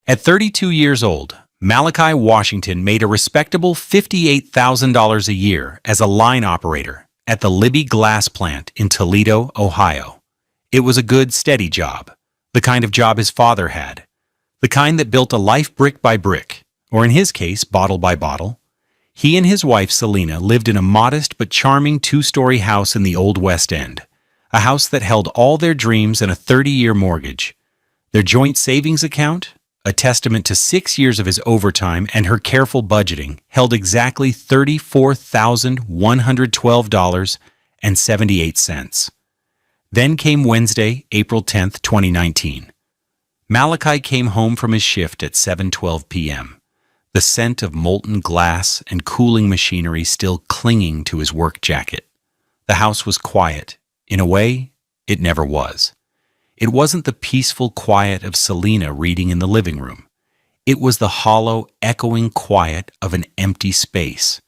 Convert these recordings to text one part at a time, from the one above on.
At 32 years old, Malachi Washington made a respectable $58,000 a year as a line operator at the Libby Glass Plant in Toledo, Ohio. It was a good, steady job, the kind of job his father had, the kind that built a life brick by brick, or in his case, bottle by bottle. He and his wife, Selena, lived in a modest but charming two-story house in the Old West End, a house that held all their dreams and a 30-year mortgage. Their joint savings account, a testament to 6 years of his overtime and her careful budgeting, held exactly $34,112.78. Then came Wednesday, April 10, 2019. Malachi came home from his shift at 7:12 p.m., the scent of molten glass and cooling machinery still clinging to his work jacket. The house was quiet. In a way, it never was. It wasn't the peaceful quiet of Selena reading in the living room. It was the hollow, echoing quiet of an empty space.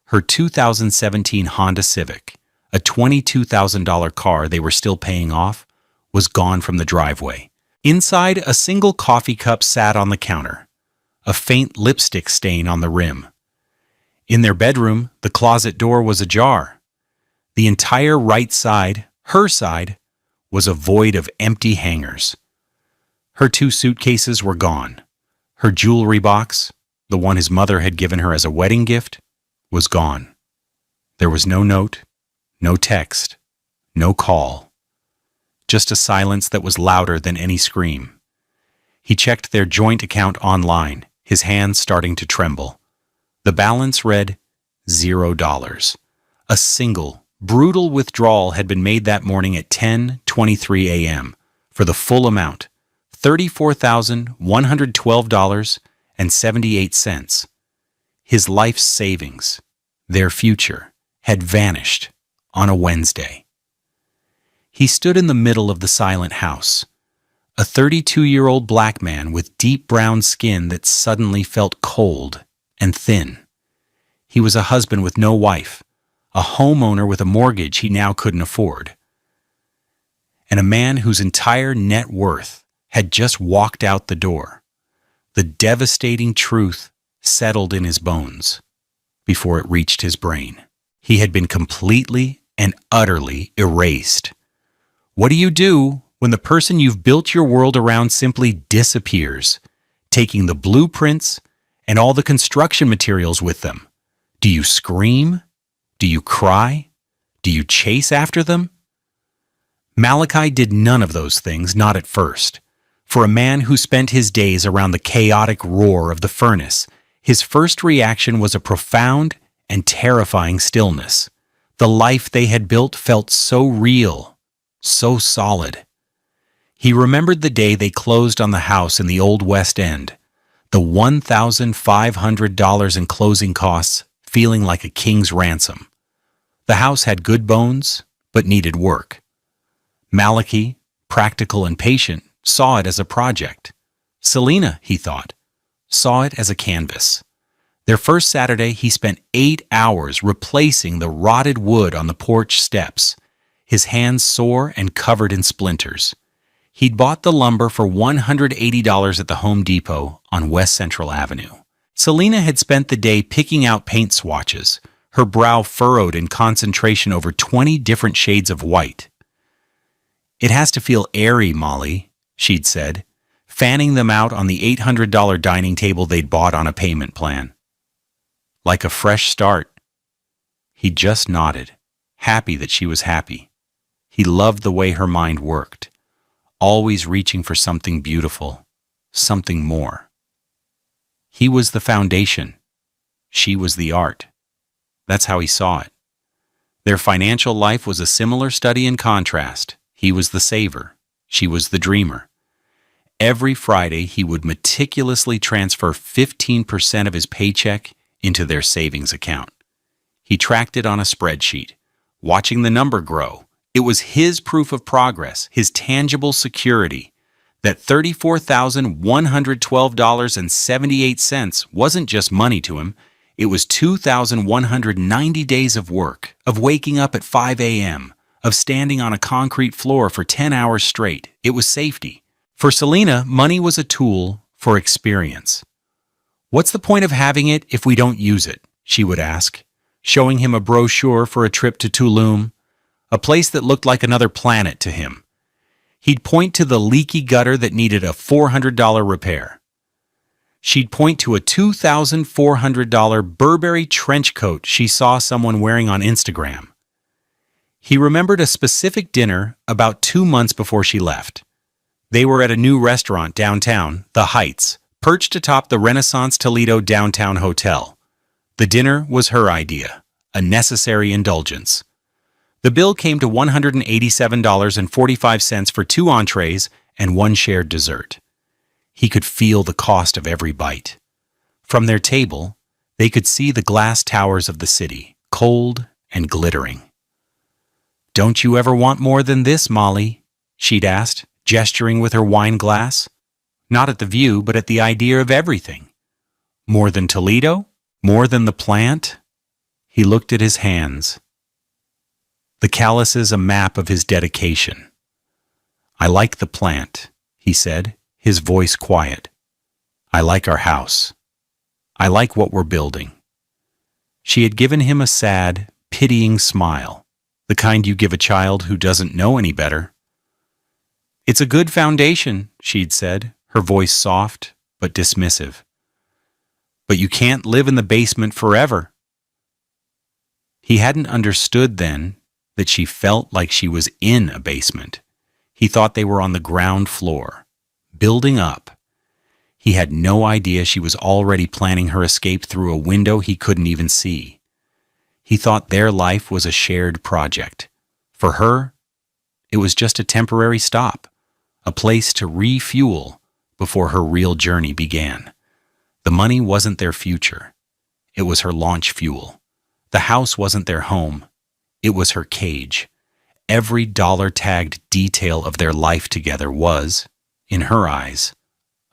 Her 2017 Honda Civic, a $22,000 car they were still paying off, was gone from the driveway. Inside, a single coffee cup sat on the counter, a faint lipstick stain on the rim. In their bedroom, the closet door was ajar. The entire right side, her side, was a void of empty hangers. Her 2 suitcases were gone. Her jewelry box, the one his mother had given her as a wedding gift, was gone. There was no note, no text, no call. Just a silence that was louder than any scream. He checked their joint account online, his hands starting to tremble. The balance read $0. A single, brutal withdrawal had been made that morning at 10:23 a.m. for the full amount, $34,112.78. His life's savings, their future, had vanished on a Wednesday. He stood in the middle of the silent house, a 32-year-old black man with deep brown skin that suddenly felt cold and thin. He was a husband with no wife, a homeowner with a mortgage he now couldn't afford, and a man whose entire net worth had just walked out the door. The devastating truth settled in his bones before it reached his brain. He had been completely and utterly erased. What do you do when the person you've built your world around simply disappears, taking the blueprints and all the construction materials with them? Do you scream? Do you cry? Do you chase after them? Malachi did none of those things, not at first. For a man who spent his days around the chaotic roar of the furnace, his first reaction was a profound and terrifying stillness. The life they had built felt so real, so solid. He remembered the day they closed on the house in the Old West End, the $1,500 in closing costs feeling like a king's ransom. The house had good bones, but needed work. Malachi, practical and patient, saw it as a project. Selena, he thought, saw it as a canvas. Their first Saturday, he spent 8 hours replacing the rotted wood on the porch steps, his hands sore and covered in splinters. He'd bought the lumber for $180 at the Home Depot on West Central Avenue. Selena had spent the day picking out paint swatches, her brow furrowed in concentration over 20 different shades of white. "It has to feel airy, Molly," she'd said, fanning them out on the $800 dining table they'd bought on a payment plan. "Like a fresh start." He just nodded, happy that she was happy. He loved the way her mind worked, always reaching for something beautiful, something more. He was the foundation. She was the art. That's how he saw it. Their financial life was a similar study in contrast. He was the saver. She was the dreamer. Every Friday, he would meticulously transfer 15% of his paycheck into their savings account. He tracked it on a spreadsheet, watching the number grow. It was his proof of progress, his tangible security, that $34,112.78 wasn't just money to him. It was 2,190 days of work, of waking up at 5 a.m., of standing on a concrete floor for 10 hours straight. It was safety. For Selena, money was a tool. for experience. "What's the point of having it if we don't use it?" she would ask, showing him a brochure for a trip to Tulum, a place that looked like another planet to him. He'd point to the leaky gutter that needed a $400 repair. She'd point to a $2,400 Burberry trench coat she saw someone wearing on Instagram. He remembered a specific dinner about 2 months before she left. They were at a new restaurant downtown, The Heights, perched atop the Renaissance Toledo downtown hotel. The dinner was her idea, a necessary indulgence. The bill came to $187.45 for 2 entrees and 1 shared dessert. He could feel the cost of every bite. From their table, they could see the glass towers of the city, cold and glittering. "Don't you ever want more than this, Molly?" she'd asked, gesturing with her wine glass. Not at the view, but at the idea of everything. More than Toledo? More than the plant? He looked at his hands. The calluses a map of his dedication. "I like the plant," he said, his voice quiet. "I like our house. I like what we're building." She had given him a sad, pitying smile, the kind you give a child who doesn't know any better. "It's a good foundation," she'd said, her voice soft but dismissive. "But you can't live in the basement forever." He hadn't understood then that she felt like she was in a basement. He thought they were on the ground floor, building up. He had no idea she was already planning her escape through a window he couldn't even see. He thought their life was a shared project. For her, it was just a temporary stop, a place to refuel before her real journey began. The money wasn't their future. It was her launch fuel. The house wasn't their home. It was her cage. Every dollar-tagged detail of their life together was, in her eyes,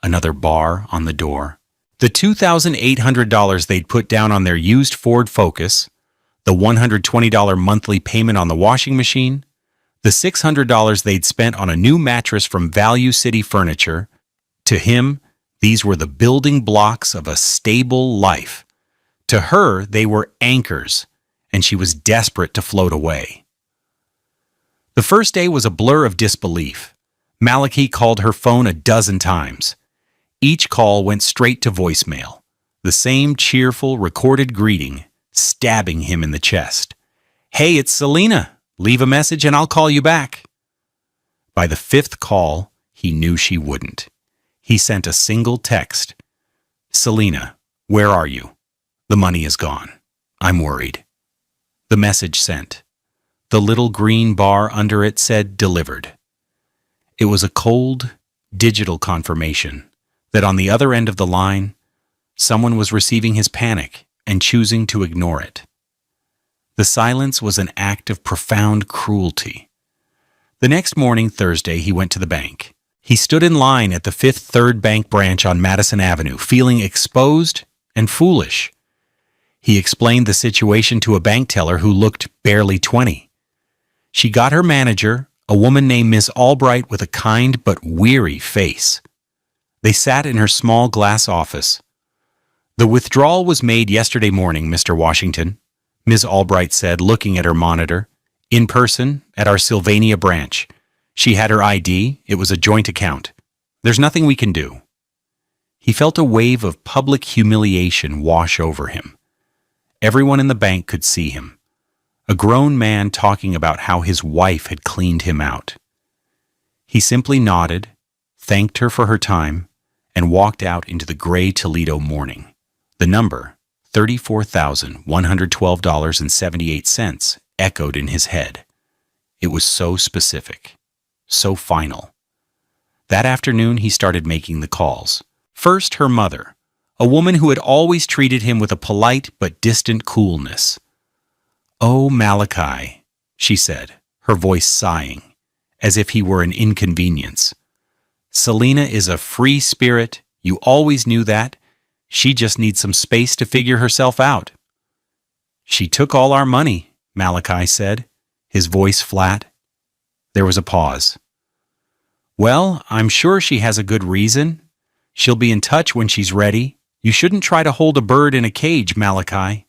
another bar on the door. The $2,800 they'd put down on their used Ford Focus, the $120 monthly payment on the washing machine, the $600 they'd spent on a new mattress from Value City Furniture. To him, these were the building blocks of a stable life. To her, they were anchors, and she was desperate to float away. The first day was a blur of disbelief. Malachi called her phone a dozen times. Each call went straight to voicemail, the same cheerful, recorded greeting, stabbing him in the chest. "Hey, it's Selena. Leave a message and I'll call you back." By the 5th call, he knew she wouldn't. He sent a single text. "Selena, where are you? The money is gone. I'm worried." The message sent. The little green bar under it said delivered. It was a cold, digital confirmation that on the other end of the line, someone was receiving his panic and choosing to ignore it. The silence was an act of profound cruelty. The next morning, Thursday, he went to the bank. He stood in line at the Fifth Third Bank branch on Madison Avenue, feeling exposed and foolish. He explained the situation to a bank teller who looked barely 20. She got her manager, a woman named Miss Albright with a kind but weary face. They sat in her small glass office. "The withdrawal was made yesterday morning, Mr. Washington," Ms. Albright said, looking at her monitor. "In person, at our Sylvania branch. She had her ID. It was a joint account. There's nothing we can do." He felt a wave of public humiliation wash over him. Everyone in the bank could see him. A grown man talking about how his wife had cleaned him out. He simply nodded, thanked her for her time, and walked out into the gray Toledo morning. The number, $34,112.78, echoed in his head. It was so specific, so final. That afternoon, he started making the calls. First, her mother, a woman who had always treated him with a polite but distant coolness. "Oh, Malachi," she said, her voice sighing, as if he were an inconvenience. "Selena is a free spirit. You always knew that. She just needs some space to figure herself out." "She took all our money," Malachi said, his voice flat. There was a pause. "Well, I'm sure she has a good reason. She'll be in touch when she's ready. You shouldn't try to hold a bird in a cage, Malachi."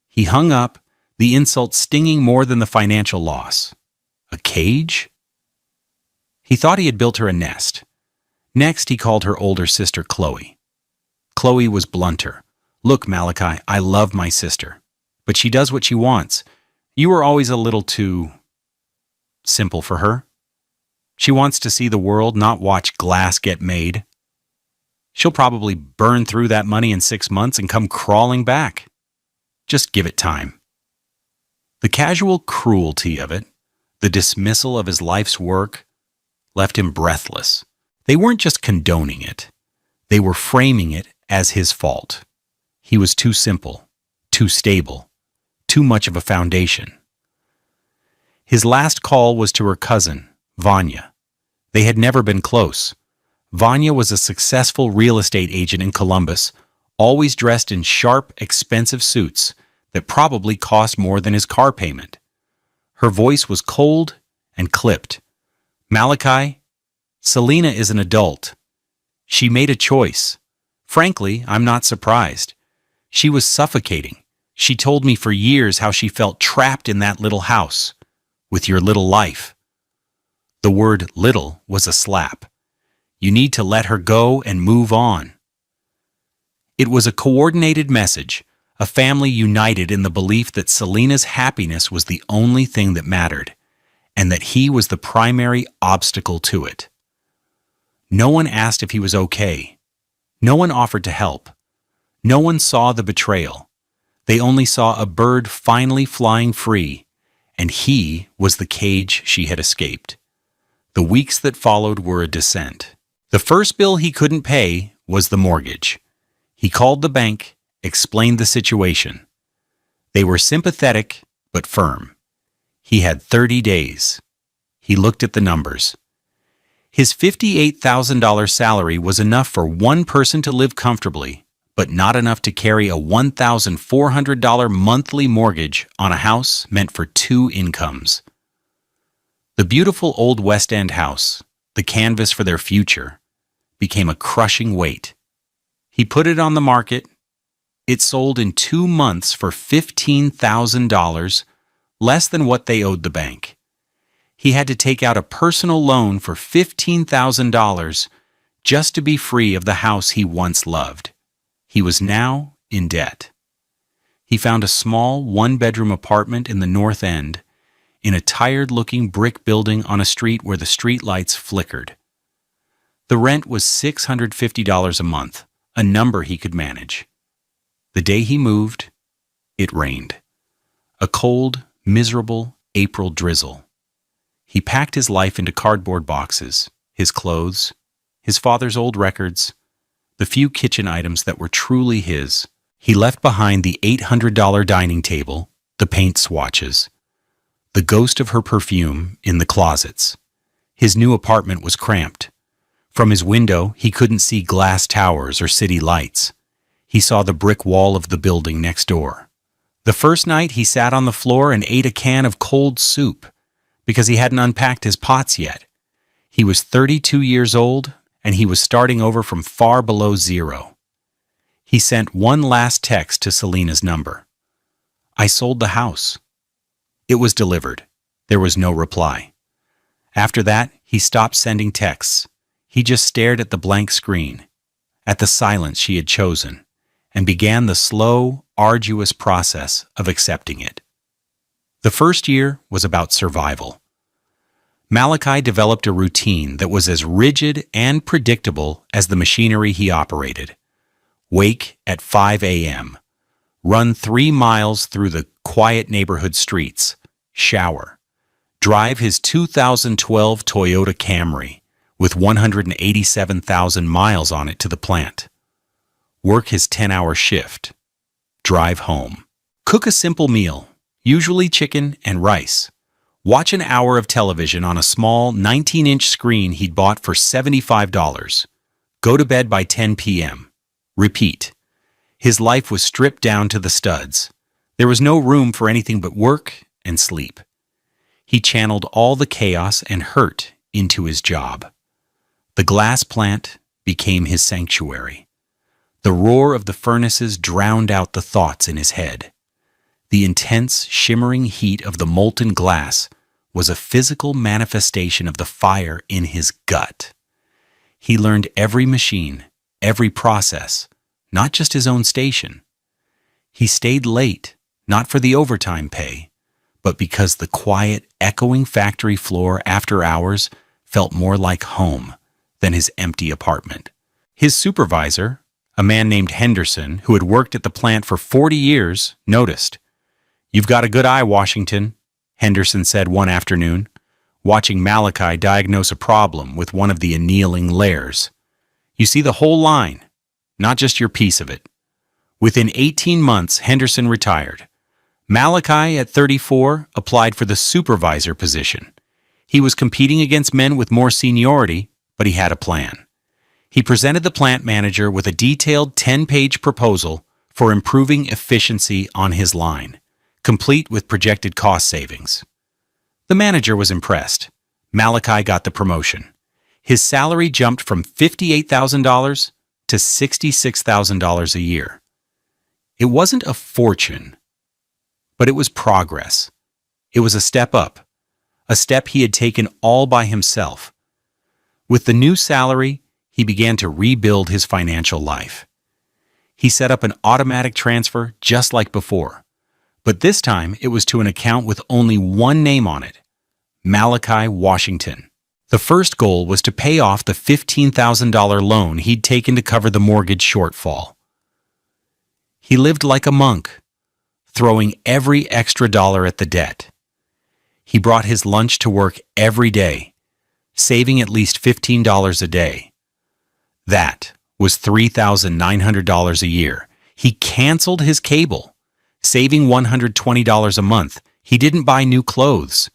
He hung up, the insult stinging more than the financial loss. A cage? He thought he had built her a nest. Next, he called her older sister Chloe. Chloe was blunter. "Look, Malachi, I love my sister, but she does what she wants. You were always a little too simple for her. She wants to see the world, not watch glass get made. She'll probably burn through that money in 6 months and come crawling back. Just give it time." The casual cruelty of it, the dismissal of his life's work, left him breathless. They weren't just condoning it. They were framing it as his fault. He was too simple, too stable, too much of a foundation. His last call was to her cousin, Vanya. They had never been close. Vanya was a successful real estate agent in Columbus, always dressed in sharp, expensive suits that probably cost more than his car payment. Her voice was cold and clipped. "Malachi, Selena is an adult. She made a choice. Frankly, I'm not surprised. She was suffocating. She told me for years how she felt trapped in that little house, with your little life." The word "little" was a slap. You need to let her go and move on. It was a coordinated message, a family united in the belief that Selena's happiness was the only thing that mattered, and that he was the primary obstacle to it. No one asked if he was okay. No one offered to help. No one saw the betrayal. They only saw a bird finally flying free, and he was the cage she had escaped. The weeks that followed were a descent. The first bill he couldn't pay was the mortgage. He called the bank, explained the situation. They were sympathetic but firm. He had 30 days. He looked at the numbers. His $58,000 salary was enough for one person to live comfortably, but not enough to carry a $1,400 monthly mortgage on a house meant for 2 incomes. The beautiful old West End house, the canvas for their future, became a crushing weight. He put it on the market. It sold in 2 months for $15,000, less than what they owed the bank. He had to take out a personal loan for $15,000 just to be free of the house he once loved. He was now in debt. He found a small 1-bedroom apartment in the North End, in a tired-looking brick building on a street where the streetlights flickered. The rent was $650 a month, a number he could manage. The day he moved, it rained. A cold, miserable April drizzle. He packed his life into cardboard boxes, his clothes, his father's old records, the few kitchen items that were truly his. He left behind the $800 dining table, the paint swatches, the ghost of her perfume in the closets. His new apartment was cramped. From his window, he couldn't see glass towers or city lights. He saw the brick wall of the building next door. The first night, he sat on the floor and ate a can of cold soup because he hadn't unpacked his pots yet. He was 32 years old, and he was starting over from far below zero. He sent one last text to Selena's number. "I sold the house." It was delivered. There was no reply. After that, he stopped sending texts. He just stared at the blank screen, at the silence she had chosen, and began the slow, arduous process of accepting it. The first year was about survival. Malachi developed a routine that was as rigid and predictable as the machinery he operated. Wake at 5 a.m., run 3 miles through the quiet neighborhood streets, shower, drive his 2012 Toyota Camry with 187,000 miles on it to the plant, work his 10-hour shift, drive home, cook a simple meal, usually chicken and rice, watch an hour of television on a small 19-inch screen he'd bought for $75, go to bed by 10 p.m., repeat. His life was stripped down to the studs. There was no room for anything but work and sleep. He channeled all the chaos and hurt into his job. The glass plant, became his sanctuary. The roar of the furnaces drowned out the thoughts in his head. The intense, shimmering heat of the molten glass was a physical manifestation of the fire in his gut. He learned every machine, every process, not just his own station. He stayed late, not for the overtime pay, but because the quiet, echoing factory floor after hours felt more like home than his empty apartment. His supervisor, a man named Henderson, who had worked at the plant for 40 years, noticed. "You've got a good eye, Washington," Henderson said one afternoon, watching Malachi diagnose a problem with one of the annealing layers. "You see the whole line, not just your piece of it." Within 18 months, Henderson retired. Malachi, at 34, applied for the supervisor position. He was competing against men with more seniority, but he had a plan. He presented the plant manager with a detailed 10-page proposal for improving efficiency on his line, complete with projected cost savings. The manager was impressed. Malachi got the promotion. His salary jumped from $58,000 to $66,000 a year. It wasn't a fortune, but it was progress. It was a step up, a step he had taken all by himself. With the new salary, he began to rebuild his financial life. He set up an automatic transfer just like before, but this time it was to an account with only one name on it, Malachi Washington. The first goal was to pay off the $15,000 loan he'd taken to cover the mortgage shortfall. He lived like a monk, throwing every extra dollar at the debt. He brought his lunch to work every day, saving at least $15 a day. That was $3,900 a year. He canceled his cable, saving $120 a month. He didn't buy new clothes.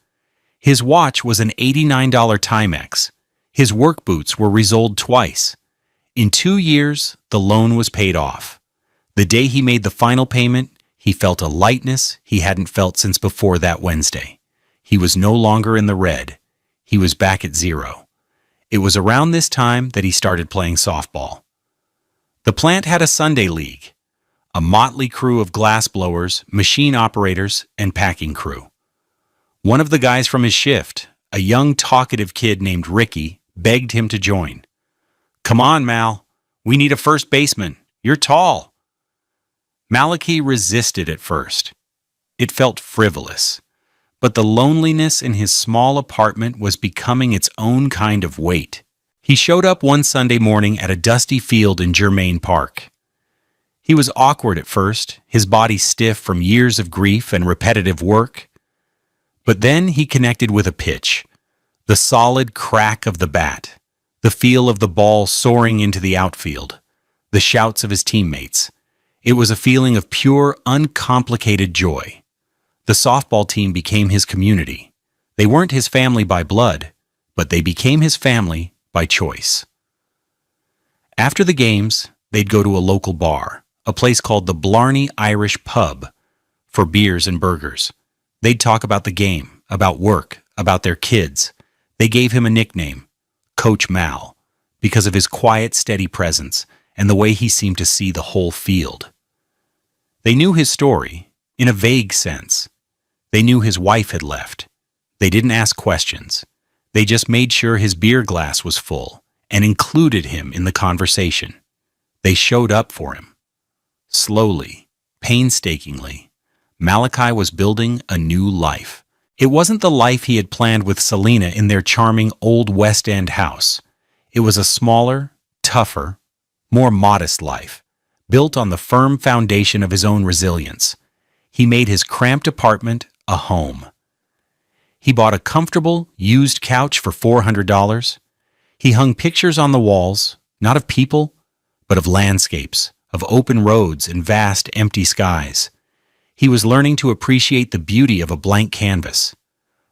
His watch was an $89 Timex. His work boots were resoled twice. In 2 years, the loan was paid off. The day he made the final payment, he felt a lightness he hadn't felt since before that Wednesday. He was no longer in the red. He was back at zero. It was around this time that he started playing softball. The plant had a Sunday league, a motley crew of glassblowers, machine operators, and packing crew. One of the guys from his shift, a young talkative kid named Ricky, begged him to join. "Come on, Mal. We need a first baseman. You're tall." Malachi resisted at first. It felt frivolous, but the loneliness in his small apartment was becoming its own kind of weight. He showed up one Sunday morning at a dusty field in Germain Park. He was awkward at first, his body stiff from years of grief and repetitive work. But then he connected with a pitch, the solid crack of the bat, the feel of the ball soaring into the outfield, the shouts of his teammates. It was a feeling of pure, uncomplicated joy. The softball team became his community. They weren't his family by blood, but they became his family by choice. After the games, they'd go to a local bar, a place called the Blarney Irish Pub, for beers and burgers. They'd talk about the game, about work, about their kids. They gave him a nickname, Coach Mal, because of his quiet, steady presence and the way he seemed to see the whole field. They knew his story, in a vague sense. They knew his wife had left. They didn't ask questions. They just made sure his beer glass was full and included him in the conversation. They showed up for him. Slowly, painstakingly, Malachi was building a new life. It wasn't the life he had planned with Selena in their charming old West End house. It was a smaller, tougher, more modest life, built on the firm foundation of his own resilience. He made his cramped apartment a home. He bought a comfortable, used couch for $400. He hung pictures on the walls, not of people, but of landscapes, of open roads and vast, empty skies. He was learning to appreciate the beauty of a blank canvas.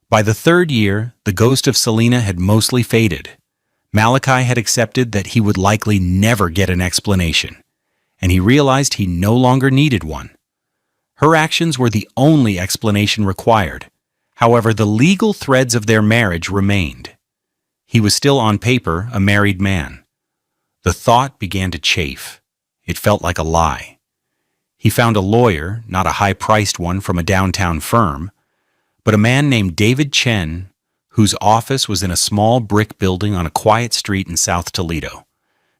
By the third year, the ghost of Selena had mostly faded. Malachi had accepted that he would likely never get an explanation, and he realized he no longer needed one. Her actions were the only explanation required. However, the legal threads of their marriage remained. He was still on paper a married man. The thought began to chafe. It felt like a lie. He found a lawyer, not a high-priced one from a downtown firm, but a man named David Chen, whose office was in a small brick building on a quiet street in South Toledo.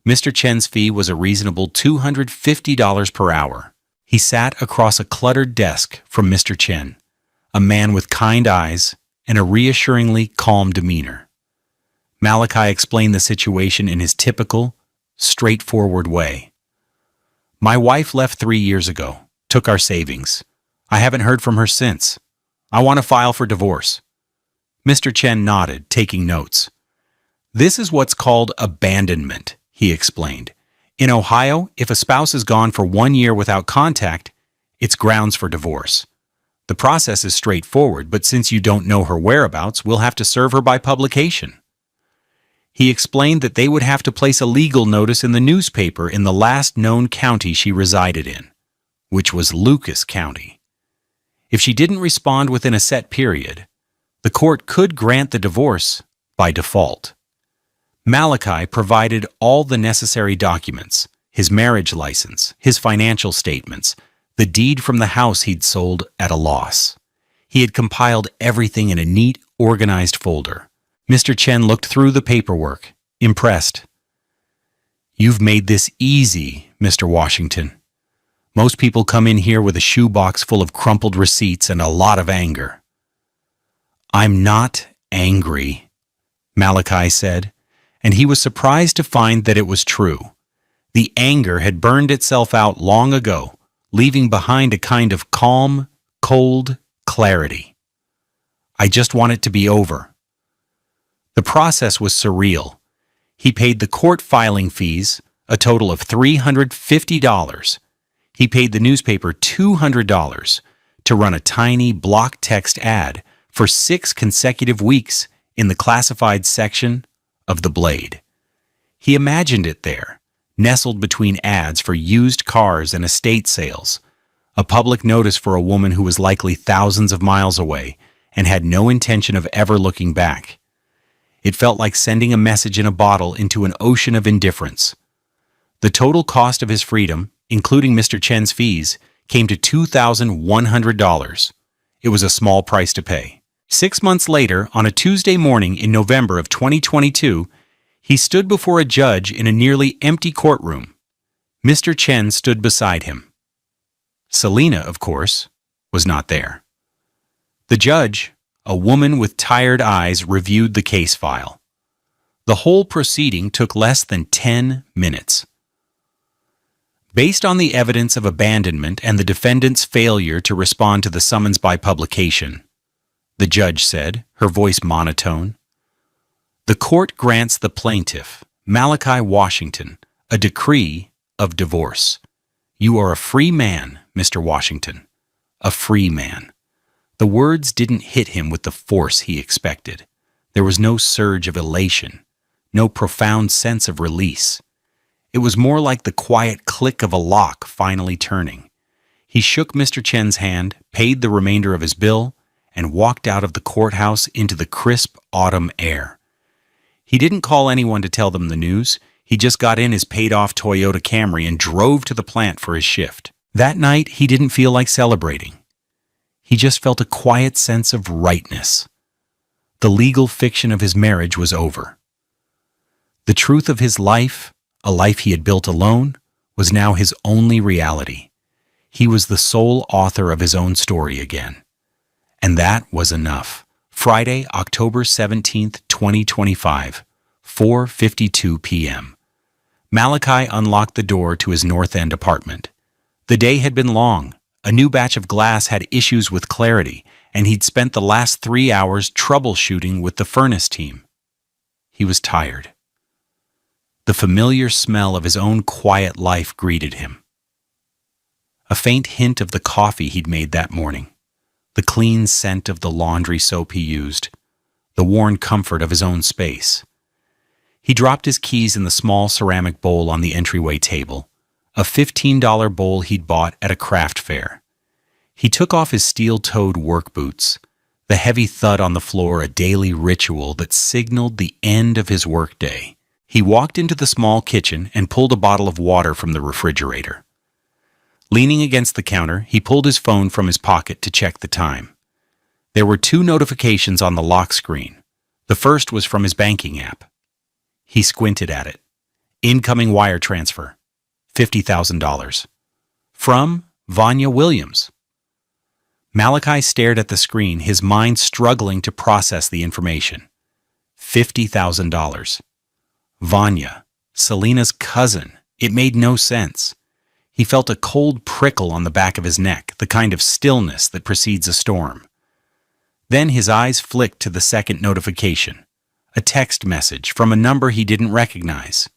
Mr. Chen's fee was a reasonable $250 per hour. He sat across a cluttered desk from Mr. Chen, a man with kind eyes and a reassuringly calm demeanor. Malachi explained the situation in his typical, straightforward way. My wife left 3 years ago, took our savings. I haven't heard from her since. I want to file for divorce. Mr. Chen nodded, taking notes. This is what's called abandonment, he explained. In Ohio, if a spouse is gone for 1 year without contact, it's grounds for divorce. The process is straightforward, but since you don't know her whereabouts, we'll have to serve her by publication. He explained that they would have to place a legal notice in the newspaper in the last known county she resided in, which was Lucas County. If she didn't respond within a set period, the court could grant the divorce by default. Malachi provided all the necessary documents, his marriage license, his financial statements, the deed from the house he'd sold at a loss. He had compiled everything in a neat, organized folder. Mr. Chen looked through the paperwork, impressed. You've made this easy, Mr. Washington. Most people come in here with a shoebox full of crumpled receipts and a lot of anger. I'm not angry, Malachi said, and he was surprised to find that it was true. The anger had burned itself out long ago, leaving behind a kind of calm, cold clarity. I just want it to be over. The process was surreal. He paid the court filing fees, a total of $350. He paid the newspaper $200 to run a tiny block text ad for 6 consecutive weeks in the classified section of the Blade. He imagined it there, nestled between ads for used cars and estate sales, a public notice for a woman who was likely thousands of miles away and had no intention of ever looking back. It felt like sending a message in a bottle into an ocean of indifference. The total cost of his freedom, including Mr. Chen's fees, came to $2,100. It was a small price to pay. 6 months later, on a Tuesday morning in November of 2022, he stood before a judge in a nearly empty courtroom. Mr. Chen stood beside him. Selena, of course, was not there. The judge, a woman with tired eyes, reviewed the case file. The whole proceeding took less than 10 minutes. Based on the evidence of abandonment and the defendant's failure to respond to the summons by publication, the judge said, her voice monotone, the court grants the plaintiff, Malachi Washington, a decree of divorce. You are a free man, Mr. Washington. A free man. The words didn't hit him with the force he expected. There was no surge of elation, no profound sense of release. It was more like the quiet click of a lock finally turning. He shook Mr. Chen's hand, paid the remainder of his bill, and walked out of the courthouse into the crisp autumn air. He didn't call anyone to tell them the news. He just got in his paid-off Toyota Camry and drove to the plant for his shift. That night, he didn't feel like celebrating. He just felt a quiet sense of rightness. The legal fiction of his marriage was over. The truth of his life, a life he had built alone, was now his only reality. He was the sole author of his own story again. And that was enough. Friday, October 17th, 2025, 4:52 p.m. Malachi unlocked the door to his North End apartment. The day had been long. A new batch of glass had issues with clarity, and he'd spent the last 3 hours troubleshooting with the furnace team. He was tired. The familiar smell of his own quiet life greeted him. A faint hint of the coffee he'd made that morning, the clean scent of the laundry soap he used, the worn comfort of his own space. He dropped his keys in the small ceramic bowl on the entryway table, a $15 bowl he'd bought at a craft fair. He took off his steel-toed work boots, the heavy thud on the floor a daily ritual that signaled the end of his workday. He walked into the small kitchen and pulled a bottle of water from the refrigerator. Leaning against the counter, he pulled his phone from his pocket to check the time. There were 2 notifications on the lock screen. The first was from his banking app. He squinted at it. Incoming wire transfer. $50,000. From Vanya Williams. Malachi stared at the screen, his mind struggling to process the information. $50,000. Vanya, Selena's cousin. It made no sense. He felt a cold prickle on the back of his neck, the kind of stillness that precedes a storm. Then his eyes flicked to the second notification, a text message from a number he didn't recognize.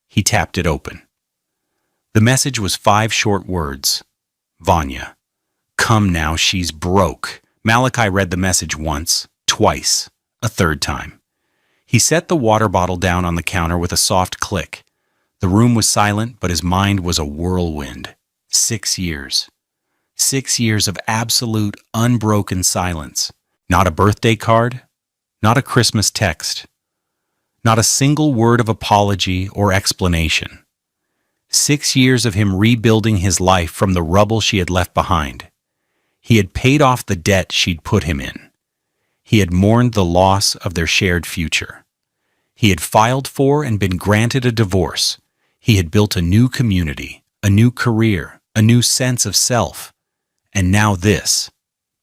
He tapped it open. The message was 5 short words. Vanya. Come now, she's broke. Malachi read the message once, twice, a third time. He set the water bottle down on the counter with a soft click. The room was silent, but his mind was a whirlwind. 6 years. 6 years of absolute, unbroken silence. Not a birthday card, not a Christmas text, not a single word of apology or explanation. 6 years of him rebuilding his life from the rubble she had left behind. He had paid off the debt she'd put him in. He had mourned the loss of their shared future. He had filed for and been granted a divorce. He had built a new community, a new career, a new sense of self. And now this.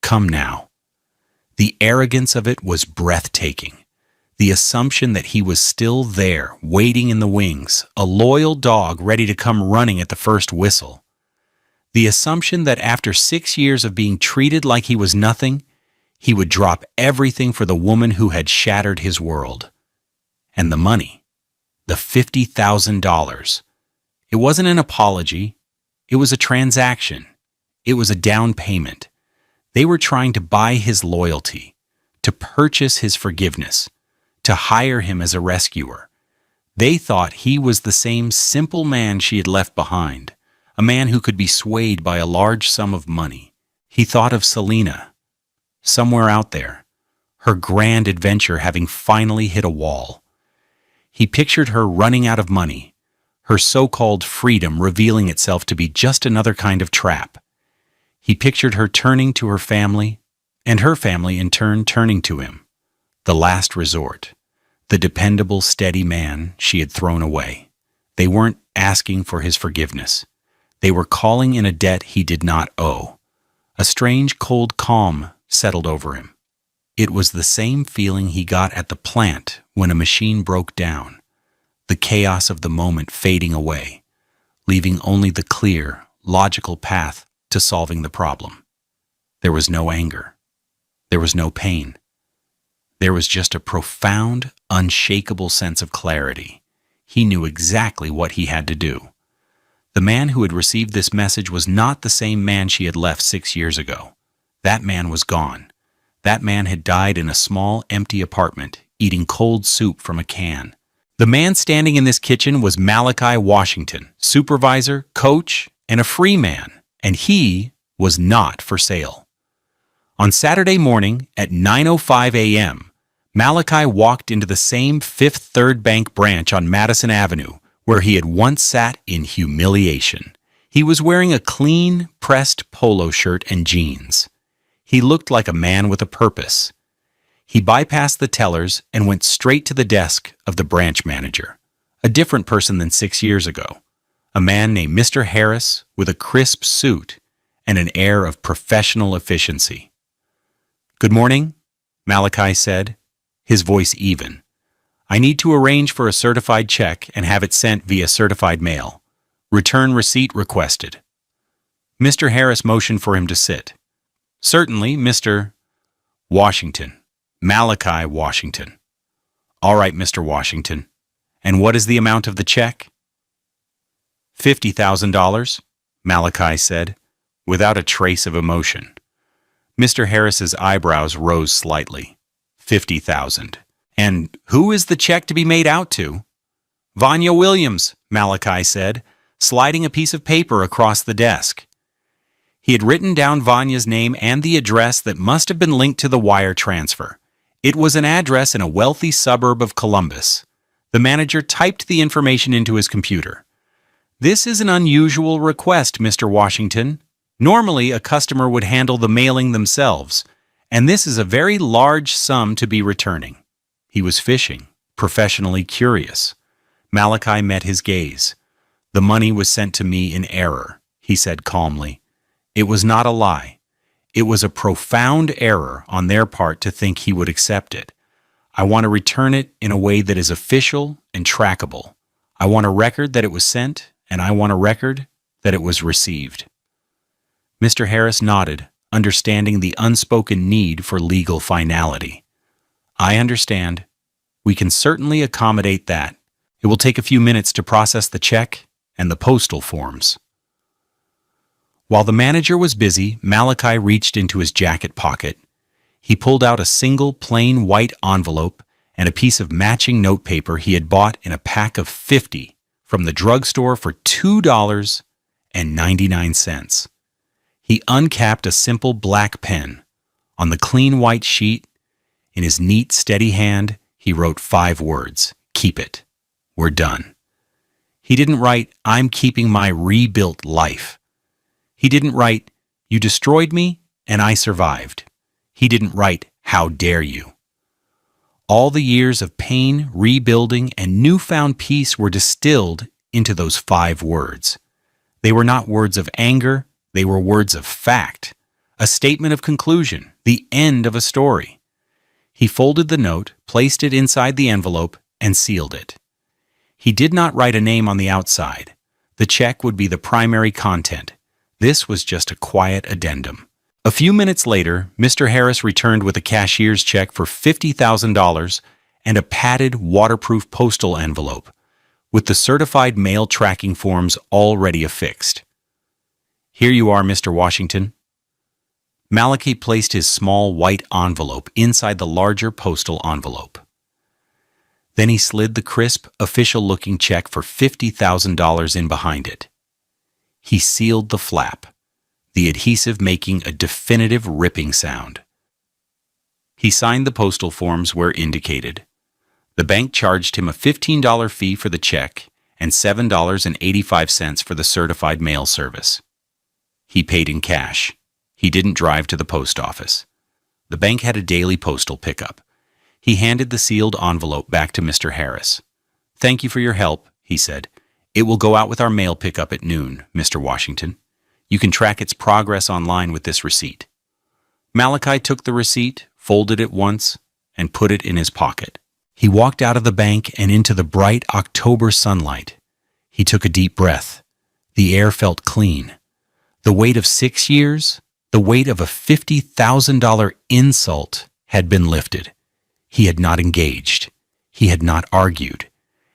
Come now. The arrogance of it was breathtaking. The assumption that he was still there, waiting in the wings, a loyal dog ready to come running at the first whistle. The assumption that after 6 years of being treated like he was nothing, he would drop everything for the woman who had shattered his world. And the money. The $50,000. It wasn't an apology. It was a transaction. It was a down payment. They were trying to buy his loyalty, to purchase his forgiveness, to hire him as a rescuer. They thought he was the same simple man she had left behind, a man who could be swayed by a large sum of money. He thought of Selena, somewhere out there, her grand adventure having finally hit a wall. He pictured her running out of money, her so-called freedom revealing itself to be just another kind of trap. He pictured her turning to her family, and her family in turn turning to him. The last resort. The dependable, steady man she had thrown away. They weren't asking for his forgiveness. They were calling in a debt he did not owe. A strange, cold calm settled over him. It was the same feeling he got at the plant when a machine broke down, the chaos of the moment fading away, leaving only the clear, logical path to solving the problem. There was no anger. There was no pain. There was just a profound, unshakable sense of clarity. He knew exactly what he had to do. The man who had received this message was not the same man she had left 6 years ago. That man was gone. That man had died in a small, empty apartment, eating cold soup from a can. The man standing in this kitchen was Malachi Washington, supervisor, coach, and a free man. And he was not for sale. On Saturday morning at 9:05 a.m., Malachi walked into the same Fifth Third Bank branch on Madison Avenue where he had once sat in humiliation. He was wearing a clean, pressed polo shirt and jeans. He looked like a man with a purpose. He bypassed the tellers and went straight to the desk of the branch manager, a different person than 6 years ago. A man named Mr. Harris with a crisp suit and an air of professional efficiency. "Good morning," Malachi said, his voice even. "I need to arrange for a certified check and have it sent via certified mail. Return receipt requested." Mr. Harris motioned for him to sit. "Certainly, Mr. Washington. Malachi Washington." "All right, Mr. Washington. And what is the amount of the check?" $50,000, Malachi said, without a trace of emotion. Mr. Harris's eyebrows rose slightly. 50,000. "And who is the check to be made out to?" "Vanya Williams," Malachi said, sliding a piece of paper across the desk. He had written down Vanya's name and the address that must have been linked to the wire transfer. It was an address in a wealthy suburb of Columbus. The manager typed the information into his computer. "This is an unusual request, Mr. Washington. Normally, a customer would handle the mailing themselves, and this is a very large sum to be returning." He was fishing, professionally curious. Malachi met his gaze. "The money was sent to me in error," he said calmly. "It was not a lie. It was a profound error on their part to think he would accept it. I want to return it in a way that is official and trackable. I want a record that it was sent, and I want a record that it was received." Mr. Harris nodded, understanding the unspoken need for legal finality. "I understand. We can certainly accommodate that. It will take a few minutes to process the check and the postal forms." While the manager was busy, Malachi reached into his jacket pocket. He pulled out a single plain white envelope and a piece of matching notepaper he had bought in a pack of 50 from the drugstore for $2.99. He uncapped a simple black pen. On the clean white sheet, in his neat, steady hand, he wrote 5 words: "Keep it. We're done." He didn't write, "I'm keeping my rebuilt life." He didn't write, "You destroyed me and I survived." He didn't write, "How dare you." All the years of pain, rebuilding, and newfound peace were distilled into those 5 words. They were not words of anger, they were words of fact, a statement of conclusion, the end of a story. He folded the note, placed it inside the envelope, and sealed it. He did not write a name on the outside. The check would be the primary content. This was just a quiet addendum. A few minutes later, Mr. Harris returned with a cashier's check for $50,000 and a padded, waterproof postal envelope, with the certified mail tracking forms already affixed. "Here you are, Mr. Washington." Malachi placed his small white envelope inside the larger postal envelope. Then he slid the crisp, official-looking check for $50,000 in behind it. He sealed the flap, the adhesive making a definitive ripping sound. He signed the postal forms where indicated. The bank charged him a $15 fee for the check and $7.85 for the certified mail service. He paid in cash. He didn't drive to the post office. The bank had a daily postal pickup. He handed the sealed envelope back to Mr. Harris. "Thank you for your help," he said. "It will go out with our mail pickup at noon, Mr. Washington. You can track its progress online with this receipt." Malachi took the receipt, folded it once, and put it in his pocket. He walked out of the bank and into the bright October sunlight. He took a deep breath. The air felt clean. The weight of 6 years, the weight of a $50,000 insult had been lifted. He had not engaged. He had not argued.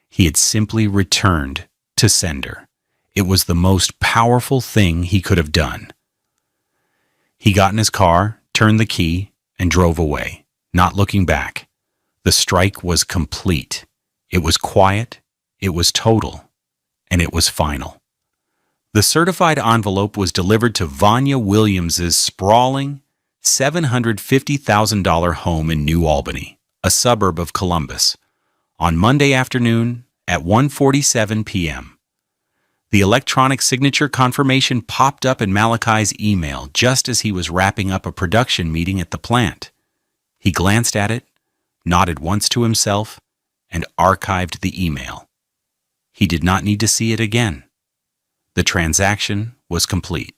He had simply returned to sender. It was the most powerful thing he could have done. He got in his car, turned the key, and drove away, not looking back. The strike was complete. It was quiet, it was total, and it was final. The certified envelope was delivered to Vanya Williams's sprawling, $750,000 home in New Albany, a suburb of Columbus, on Monday afternoon at 1:47 p.m. The electronic signature confirmation popped up in Malachi's email just as he was wrapping up a production meeting at the plant. He glanced at it, nodded once to himself, and archived the email. He did not need to see it again. The transaction was complete.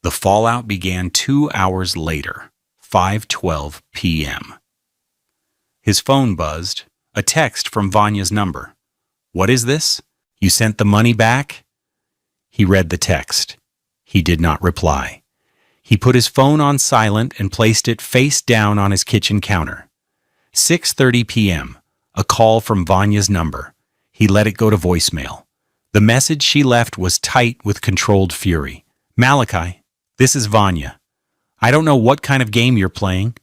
The fallout began 2 hours later, 5:12 p.m. His phone buzzed, a text from Vanya's number. "What is this? You sent the money back?" He read the text. He did not reply. He put his phone on silent and placed it face down on his kitchen counter. 6:30 p.m., a call from Vanya's number. He let it go to voicemail. The message she left was tight with controlled fury. "Malachi, this is Vanya. I don't know what kind of game you're playing,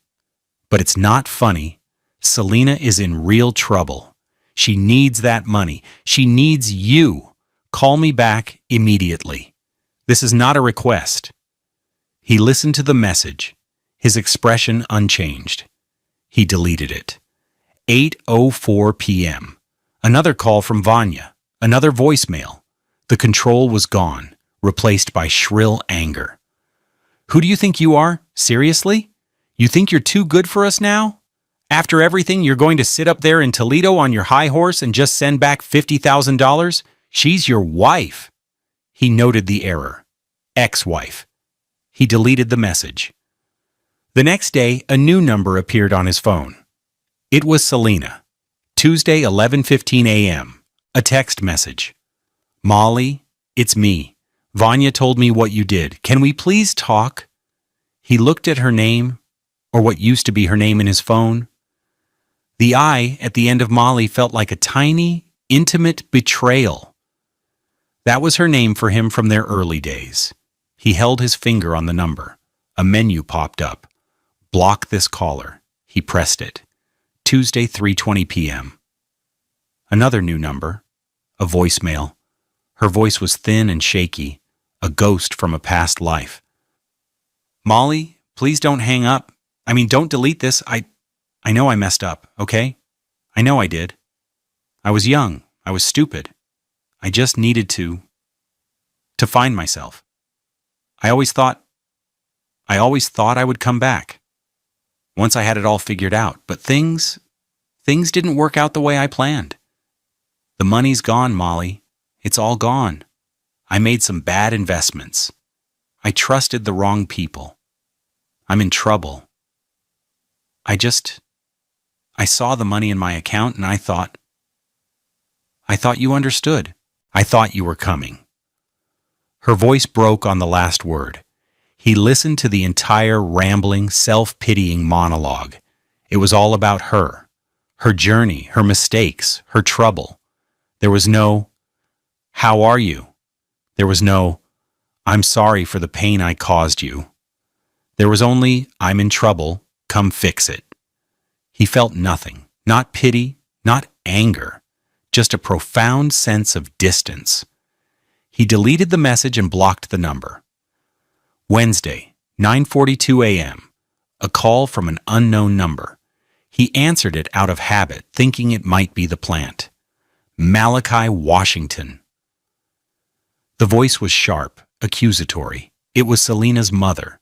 but it's not funny. Selena is in real trouble. She needs that money. She needs you. Call me back immediately. This is not a request." He listened to the message, his expression unchanged. He deleted it. 8:04 p.m. Another call from Vanya, another voicemail. The control was gone, replaced by shrill anger. Who do you think you are? Seriously? You think you're too good for us now? After everything, you're going to sit up there in Toledo on your high horse and just send back $50,000? She's your wife. He noted the error. Ex-wife. He deleted the message. The next day, a new number appeared on his phone. It was Selena. Tuesday, 11:15 a.m. A text message. Molly, it's me. Vanya told me what you did. Can we please talk? He looked at her name, or what used to be her name in his phone. The I at the end of Molly felt like a tiny, intimate betrayal. That was her name for him from their early days. He held his finger on the number. A menu popped up. Block this caller. He pressed it. Tuesday, 3:20 p.m. Another new number. A voicemail. Her voice was thin and shaky, a ghost from a past life. Molly, please don't hang up. Don't delete this. I know I messed up, okay? I know I did. I was young. I was stupid. I just needed to find myself. I always thought I would come back. Once I had it all figured out, but things didn't work out the way I planned. The money's gone, Molly. It's all gone. I made some bad investments. I trusted the wrong people. I'm in trouble. I saw the money in my account and I thought you understood. I thought you were coming. Her voice broke on the last word. He listened to the entire rambling, self-pitying monologue. It was all about her journey, her mistakes, her trouble. There was no, "How are you?" There was no, "I'm sorry for the pain I caused you." There was only, "I'm in trouble, come fix it." He felt nothing, not pity, not anger, just a profound sense of distance. He deleted the message and blocked the number. Wednesday, 9:42 a.m., a call from an unknown number. He answered it out of habit, thinking it might be the plant. Malachi, Washington. The voice was sharp, accusatory. It was Selena's mother.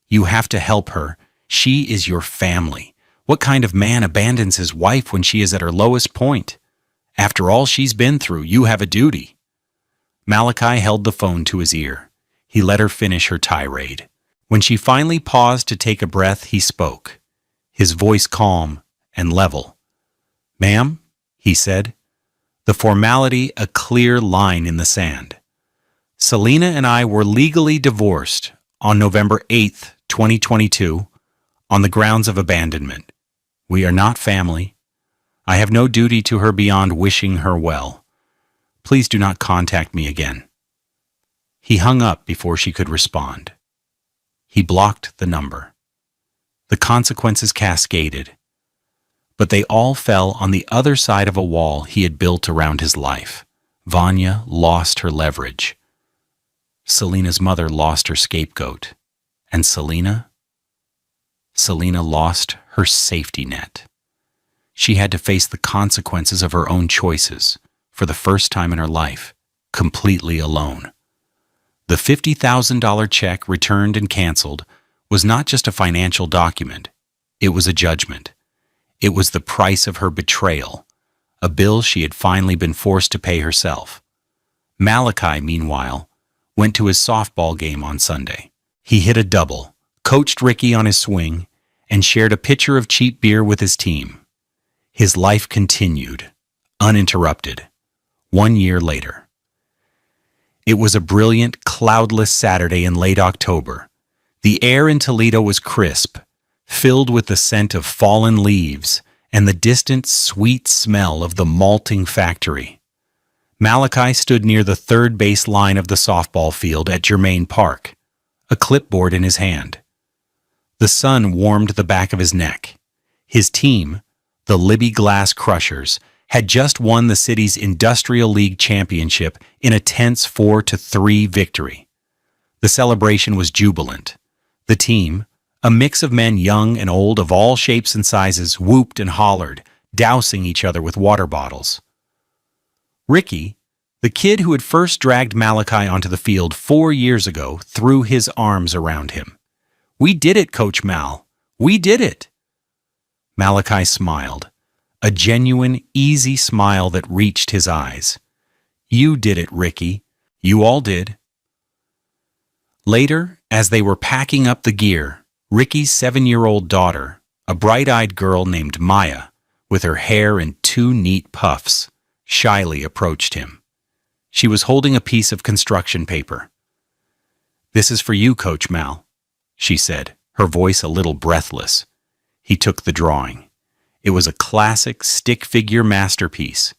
"You have to help her. She is your family. What kind of man abandons his wife when she is at her lowest point? After all she's been through, you have a duty." Malachi held the phone to his ear. He let her finish her tirade. When she finally paused to take a breath, he spoke, his voice calm and level. "Ma'am," he said, the formality a clear line in the sand. "Selena and I were legally divorced on November 8th, 2022, on the grounds of abandonment. We are not family. I have no duty to her beyond wishing her well. Please do not contact me again." He hung up before she could respond. He blocked the number. The consequences cascaded, but they all fell on the other side of a wall he had built around his life. Vanya lost her leverage. Selena's mother lost her scapegoat. And Selena lost her safety net. She had to face the consequences of her own choices, for the first time in her life, completely alone. The $50,000 check returned and canceled was not just a financial document. It was a judgment. It was the price of her betrayal, a bill she had finally been forced to pay herself. Malachi, meanwhile, went to his softball game on Sunday. He hit a double, coached Ricky on his swing, and shared a pitcher of cheap beer with his team. His life continued, uninterrupted, 1 year later. It was a brilliant, cloudless Saturday in late October. The air in Toledo was crisp, filled with the scent of fallen leaves and the distant, sweet smell of the malting factory. Malachi stood near the third base line of the softball field at Germain Park, a clipboard in his hand. The sun warmed the back of his neck. His team, the Libby Glass Crushers, had just won the city's Industrial League championship in a tense 4-3 victory. The celebration was jubilant. The team, a mix of men young and old of all shapes and sizes, whooped and hollered, dousing each other with water bottles. Ricky, the kid who had first dragged Malachi onto the field 4 years ago, threw his arms around him. "We did it, Coach Mal. We did it." Malachi smiled, a genuine, easy smile that reached his eyes. "You did it, Ricky. You all did." Later, as they were packing up the gear, Ricky's 7-year-old daughter, a bright-eyed girl named Maya, with her hair in 2 neat puffs, shyly approached him. She was holding a piece of construction paper. "This is for you, Coach Mal," she said, her voice a little breathless. He took the drawing. It was a classic stick figure masterpiece.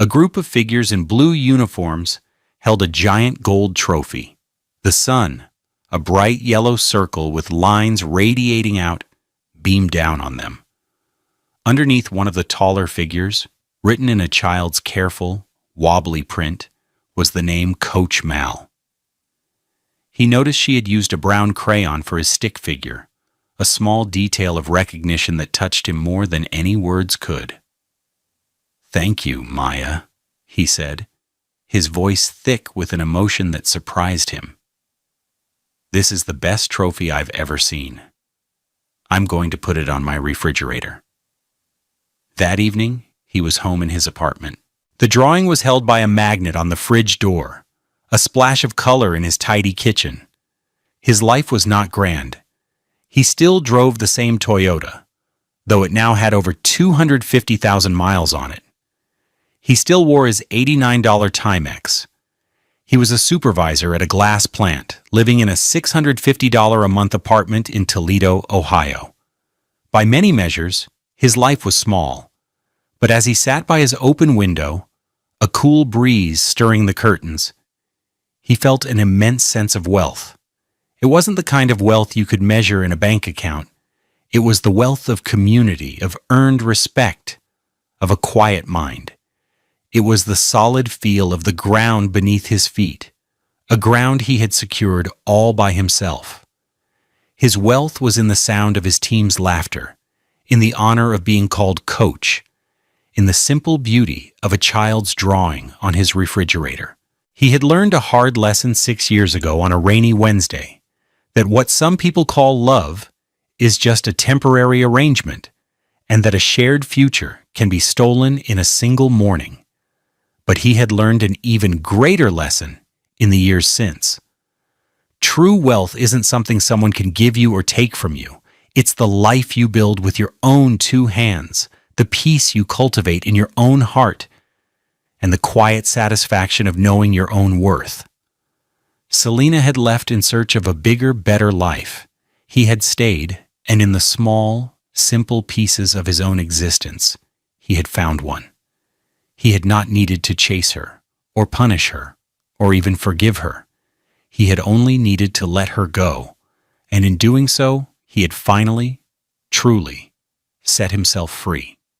A group of figures in blue uniforms held a giant gold trophy. The sun, a bright yellow circle with lines radiating out, beamed down on them. Underneath one of the taller figures, written in a child's careful, wobbly print, was the name Coach Mal. He noticed she had used a brown crayon for his stick figure, a small detail of recognition that touched him more than any words could. "Thank you, Maya," he said, his voice thick with an emotion that surprised him. "This is the best trophy I've ever seen. I'm going to put it on my refrigerator." That evening, he was home in his apartment. The drawing was held by a magnet on the fridge door, a splash of color in his tidy kitchen. His life was not grand. He still drove the same Toyota, though it now had over 250,000 miles on it. He still wore his $89 Timex. He was a supervisor at a glass plant, living in a $650 a month apartment in Toledo, Ohio. By many measures, his life was small, but as he sat by his open window, a cool breeze stirring the curtains, he felt an immense sense of wealth. It wasn't the kind of wealth you could measure in a bank account. It was the wealth of community, of earned respect, of a quiet mind. It was the solid feel of the ground beneath his feet, a ground he had secured all by himself. His wealth was in the sound of his team's laughter, in the honor of being called coach, in the simple beauty of a child's drawing on his refrigerator. He had learned a hard lesson 6 years ago on a rainy Wednesday, that what some people call love is just a temporary arrangement, and that a shared future can be stolen in a single morning. But he had learned an even greater lesson in the years since. True wealth isn't something someone can give you or take from you. It's the life you build with your own 2 hands, the peace you cultivate in your own heart, and the quiet satisfaction of knowing your own worth. Selena had left in search of a bigger, better life. He had stayed, and in the small, simple pieces of his own existence, he had found one. He had not needed to chase her, or punish her, or even forgive her. He had only needed to let her go, and in doing so, he had finally, truly, set himself free.